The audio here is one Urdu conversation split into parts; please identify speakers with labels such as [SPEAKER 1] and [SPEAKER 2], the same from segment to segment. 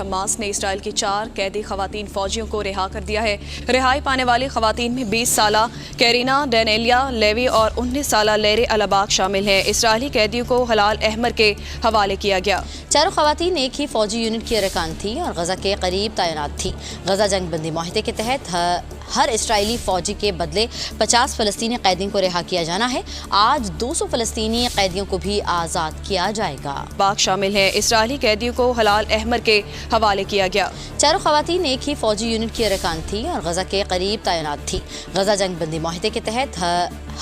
[SPEAKER 1] حماس نے اسرائیل کی 4 قیدی خواتین فوجیوں کو رہا کر دیا ہے۔ رہائی پانے والی خواتین میں 20 سالہ کیرینا ڈینیلیا لیوی اور 19 سالہ لیری الاباک شامل ہیں۔ اسرائیلی قیدیوں کو ہلال احمر کے حوالے کیا گیا۔
[SPEAKER 2] چاروں خواتین ایک ہی فوجی یونٹ کی ارکان تھیں اور غزہ کے قریب تعینات تھیں۔ غزہ جنگ بندی معاہدے کے تحت ہر اسرائیلی فوجی کے بدلے 50 فلسطینی قیدیوں کو رہا کیا جانا ہے۔ آج 200 فلسطینی قیدیوں کو بھی آزاد کیا جائے گا۔
[SPEAKER 1] باغ شامل ہیں۔ اسرائیلی قیدیوں کو ہلال احمر کے حوالے کیا گیا۔
[SPEAKER 2] چاروں خواتین ایک ہی فوجی یونٹ کی ارکان تھیں اور غزہ کے قریب تعینات تھیں۔ غزہ جنگ بندی معاہدے کے تحت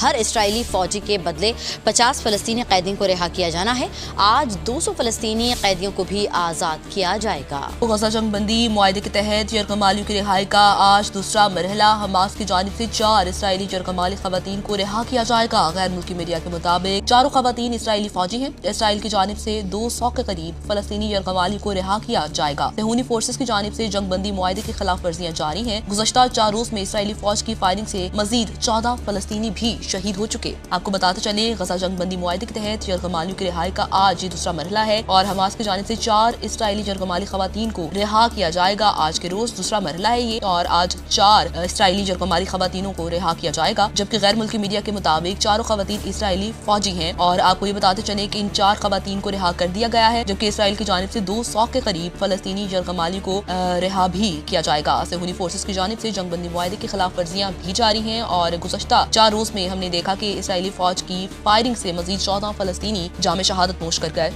[SPEAKER 2] ہر اسرائیلی فوجی کے بدلے 50 فلسطینی قیدیوں کو رہا کیا جانا ہے۔ آج 200 فلسطینی قیدیوں کو بھی آزاد کیا جائے گا۔
[SPEAKER 3] غزہ جنگ بندی معاہدے کے تحت یرغمالیوں کی رہائی کا آج دوسرا مرحلہ۔ حماس کی جانب سے 4 اسرائیلی یرغمالی خواتین کو رہا کیا جائے گا۔ غیر ملکی میڈیا کے مطابق چاروں خواتین اسرائیلی فوجی ہیں۔ اسرائیل کی جانب سے 200 کے قریب فلسطینی یرغمالی کو رہا کیا جائے گا۔ صہیونی فورسز کی جانب سے جنگ بندی معاہدے کی خلاف ورزیاں جاری ہیں۔ گزشتہ 4 روز میں اسرائیلی فوج کی فائرنگ سے مزید 14 فلسطینی بھی شہید ہو چکے۔ آپ کو بتاتے چلیں غزہ جنگ بندی معاہدے کے تحت یرغمالیوں کی رہائی کا آج یہ دوسرا مرحلہ ہے اور حماس کی جانب سے 4 اسرائیلی یرغمالی خواتین کو رہا کیا جائے گا۔ آج کے روز دوسرا مرحلہ ہے یہ اور آج 4 اسرائیلی یرغمالی خواتینوں کو رہا کیا جائے گا، جبکہ غیر ملکی میڈیا کے مطابق چاروں خواتین اسرائیلی فوجی ہیں اور آپ کو یہ بتاتے چلیں کہ ان 4 خواتین کو رہا کر دیا گیا ہے، جبکہ اسرائیل کی جانب سے 200 کے قریب فلسطینی یرغمالی کو رہا بھی کیا جائے گا۔ صہیونی فورسز کی جانب سے جنگ بندی معاہدے کی خلاف ورزیاں بھی جاری ہیں اور گزشتہ 4 روز میں ہم نے دیکھا کہ اسرائیلی فوج کی فائرنگ سے مزید 14 فلسطینی جام شہادت نوش کر گئے۔